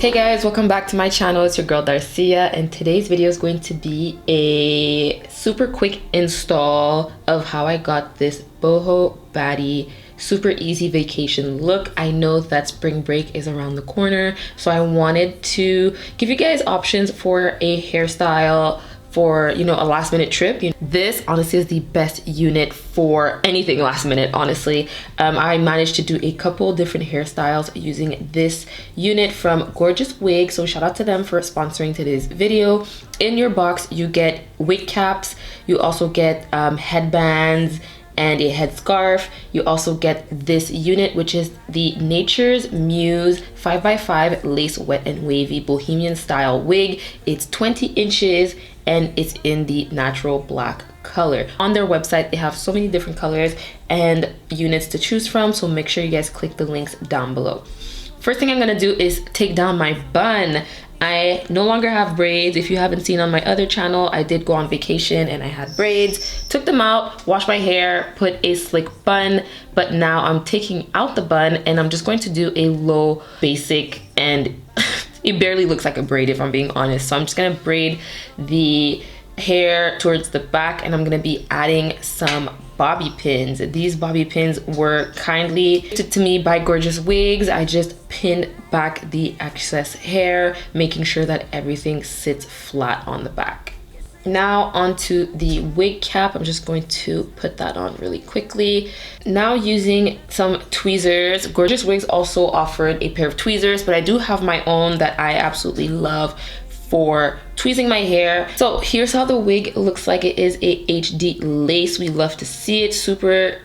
Hey guys, welcome back to my channel. It's your girl Darcia, and today's video is going to be a super quick install of how I got this boho baddie super easy vacation look. I know that spring break is around the corner, so I wanted to give you guys options for a hairstyle for, you know, a last minute trip. This honestly is the best unit for anything last minute, honestly. I managed to do a couple different hairstyles using this unit from Gorgeous Wig, so shout out to them for sponsoring today's video. In your box you get wig caps, you also get headbands and a headscarf. You also get this unit, which is the Nature's Muse 5x5 lace wet and wavy Bohemian style wig. It's 20 inches and it's in the natural black color. On their website they have so many different colors and units to choose from, so make sure you guys click the links down below. First thing I'm gonna do is take down my bun. I no longer have braids. If you haven't seen on my other channel, I did go on vacation and I had braids. Took them out, washed my hair, put a slick bun, but now I'm taking out the bun and I'm just going to do a low basic, and it barely looks like a braid if I'm being honest. So I'm just gonna braid the hair towards the back and I'm gonna be adding some bobby pins. These bobby pins were kindly gifted to me by Gorgeous Wigs. I just pinned back the excess hair, making sure that everything sits flat on the back. Now onto the wig cap. I'm just going to put that on really quickly. Now using some tweezers. Gorgeous Wigs also offered a pair of tweezers, but I do have my own that I absolutely love for tweezing my hair. So here's how the wig looks like. It is a HD lace. We love to see it. Super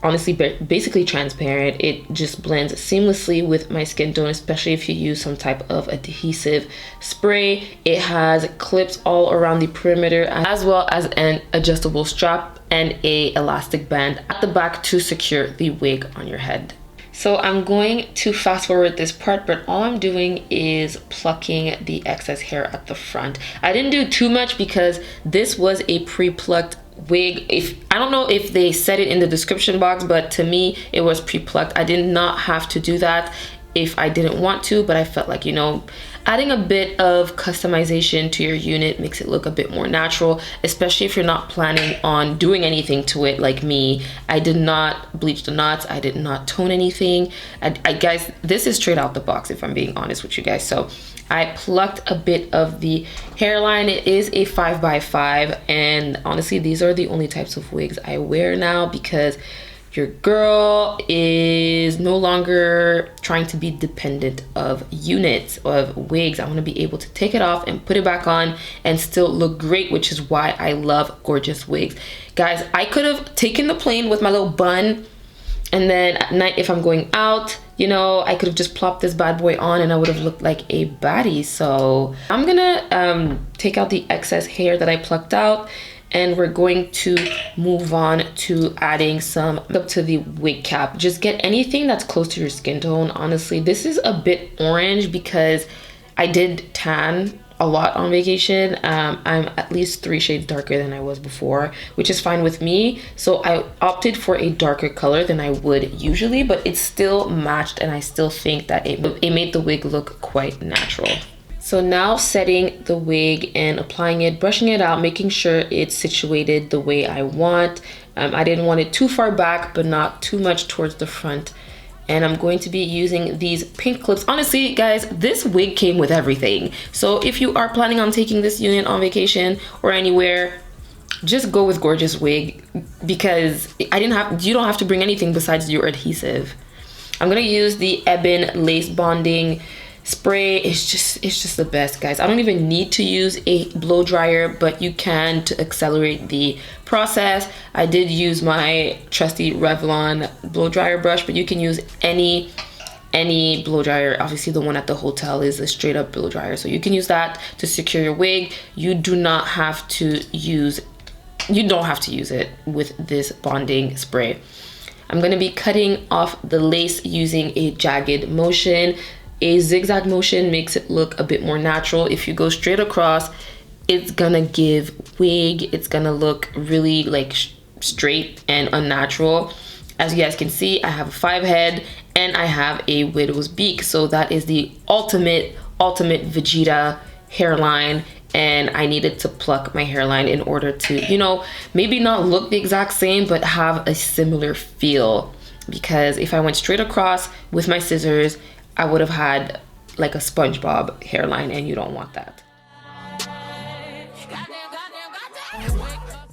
honestly basically transparent. It just blends seamlessly with my skin tone, especially if you use some type of adhesive spray. It has clips all around the perimeter, as well as an adjustable strap and a elastic band at the back to secure the wig on your head. So I'm going to fast forward this part, but all I'm doing is plucking the excess hair at the front. I didn't do too much because this was a pre-plucked wig. I don't know if they said it in the description box, but to me it was pre-plucked. I did not have to do that if I didn't want to, but I felt like, you know, adding a bit of customization to your unit makes it look a bit more natural, especially if you're not planning on doing anything to it like me. I did not bleach the knots. I did not tone anything. Guys, this is straight out the box if I'm being honest with you guys. So I plucked a bit of the hairline. It is a 5x5, and honestly these are the only types of wigs I wear now because your girl is no longer trying to be dependent of units of wigs. I want to be able to take it off and put it back on and still look great, which is why I love Gorgeous Wigs. Guys, I could have taken the plane with my little bun, and then at night if I'm going out, you know, I could have just plopped this bad boy on and I would have looked like a baddie. So I'm gonna take out the excess hair that I plucked out, and we're going to move on to adding some up to the wig cap. Just get anything that's close to your skin tone. Honestly, this is a bit orange because I did tan a lot on vacation. I'm at least 3 shades darker than I was before, which is fine with me. So I opted for a darker color than I would usually, but it still matched and I still think that it made the wig look quite natural. So now setting the wig and applying it, brushing it out, making sure it's situated the way I want. I didn't want it too far back, but not too much towards the front. And I'm going to be using these pink clips. Honestly, guys, this wig came with everything. So if you are planning on taking this unit on vacation or anywhere, just go with Gorgeous Wig because you don't have to bring anything besides your adhesive. I'm gonna use the Ebin lace bonding spray. It's just the best, guys. I don't even need to use a blow dryer, but you can to accelerate the process. I did use my trusty Revlon blow dryer brush, but you can use any blow dryer. Obviously the one at the hotel is a straight up blow dryer, so you can use that to secure your wig. You don't have to use it with this bonding spray. I'm going to be cutting off the lace using a jagged motion. A zigzag motion makes it look a bit more natural. If you go straight across, it's gonna give wig, it's gonna look really like straight and unnatural. As you guys can see, I have a 5 head and I have a widow's beak. So that is the ultimate Vegeta hairline, and I needed to pluck my hairline in order to, you know, maybe not look the exact same, but have a similar feel. Because if I went straight across with my scissors, I would have had like a SpongeBob hairline, and you don't want that.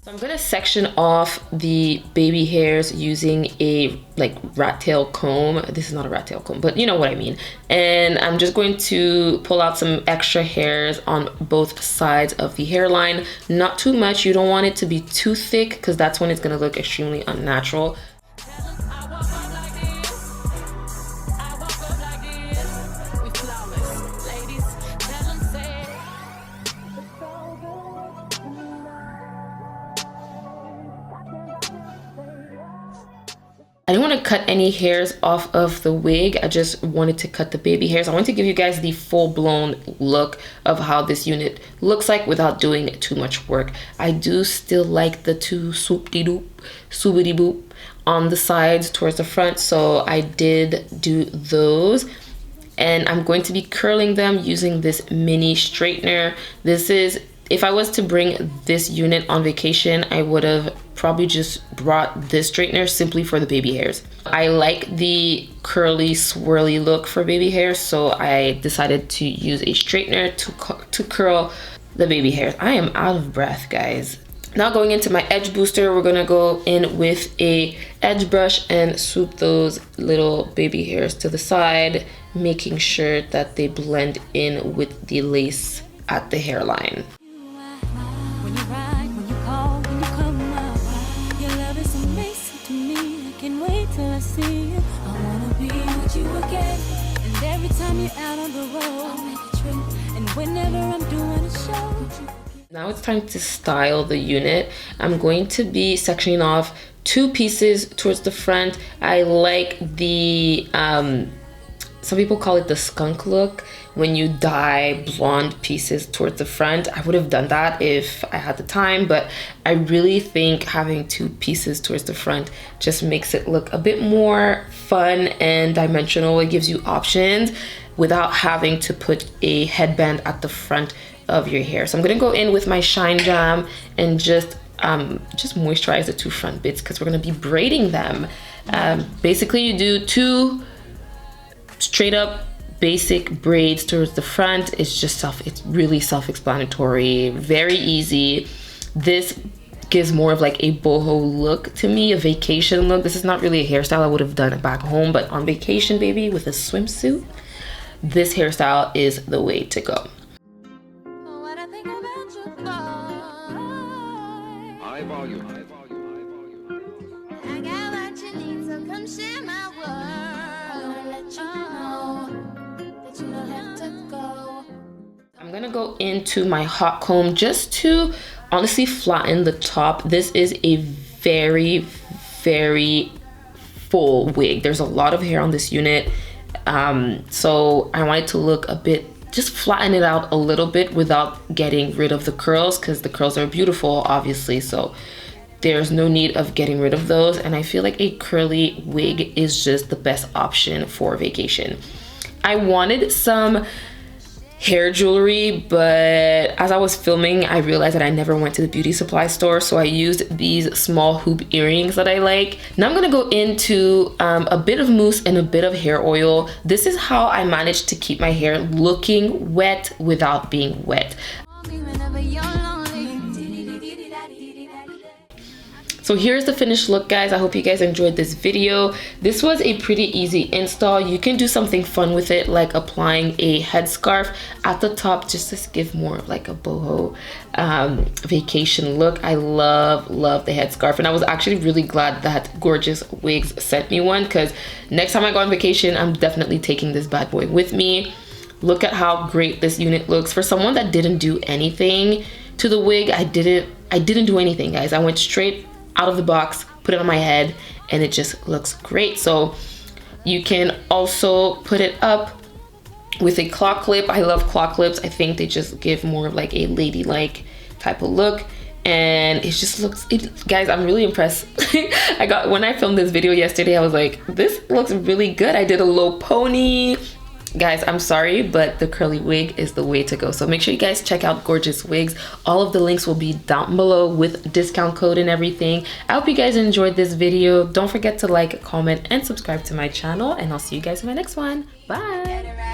So I'm gonna section off the baby hairs using a like rat tail comb. This is not a rat tail comb, but you know what I mean. And I'm just going to pull out some extra hairs on both sides of the hairline. Not too much. You don't want it to be too thick, because that's when it's gonna look extremely unnatural. I didn't want to cut any hairs off of the wig. I just wanted to cut the baby hairs. I wanted to give you guys the full-blown look of how this unit looks like without doing too much work. I do still like the two swoop-de-doop, swoopity-boop on the sides towards the front, so I did do those. And I'm going to be curling them using this mini straightener. This is, if I was to bring this unit on vacation, I would have probably just brought this straightener simply for the baby hairs. I like the curly swirly look for baby hairs, so I decided to use a straightener to curl the baby hairs. I am out of breath, guys. Now going into my edge booster, we're gonna go in with a edge brush and swoop those little baby hairs to the side, making sure that they blend in with the lace at the hairline. Now it's time to style the unit. I'm going to be sectioning off two pieces towards the front. I like the, some people call it the skunk look, when you dye blonde pieces towards the front. I would have done that if I had the time, but I really think having two pieces towards the front just makes it look a bit more fun and dimensional. It gives you options without having to put a headband at the front of your hair. So I'm gonna go in with my Shine Jam and just moisturize the two front bits, because we're gonna be braiding them. Basically, you do two straight up basic braids towards the front. It's really self-explanatory, very easy. This gives more of like a boho look to me, a vacation look. This is not really a hairstyle I would have done it back home, but on vacation, baby, with a swimsuit, this hairstyle is the way to go. I'm gonna go into my hot comb just to honestly flatten the top. This is a very, very full wig. There's a lot of hair on this unit. So I want it to look a bit, just flatten it out a little bit without getting rid of the curls, because the curls are beautiful, obviously. So there's no need of getting rid of those. And I feel like a curly wig is just the best option for vacation. I wanted some hair jewelry, but as I was filming, I realized that I never went to the beauty supply store, so I used these small hoop earrings that I like. Now I'm gonna go into a bit of mousse and a bit of hair oil. This is how I managed to keep my hair looking wet without being wet. So here's the finished look, guys. I hope you guys enjoyed this video. This was a pretty easy install. You can do something fun with it, like applying a headscarf at the top just to give more of like a boho vacation look. I love the headscarf, and I was actually really glad that Gorgeous Wigs sent me one, because next time I go on vacation, I'm definitely taking this bad boy with me. Look at how great this unit looks. For someone that didn't do anything to the wig, I didn't do anything, guys. I went straight out of the box, put it on my head, and it just looks great. So you can also put it up with a claw clip. I love claw clips. I think they just give more of like a ladylike type of look. and it just looks, guys, I'm really impressed. When I filmed this video yesterday, I was like, this looks really good. I did a low pony. Guys, I'm sorry, but the curly wig is the way to go. So make sure you guys check out Gorgeous Wigs. All of the links will be down below with discount code and everything. I hope you guys enjoyed this video. Don't forget to like, comment, and subscribe to my channel, and I'll see you guys in my next one. Bye.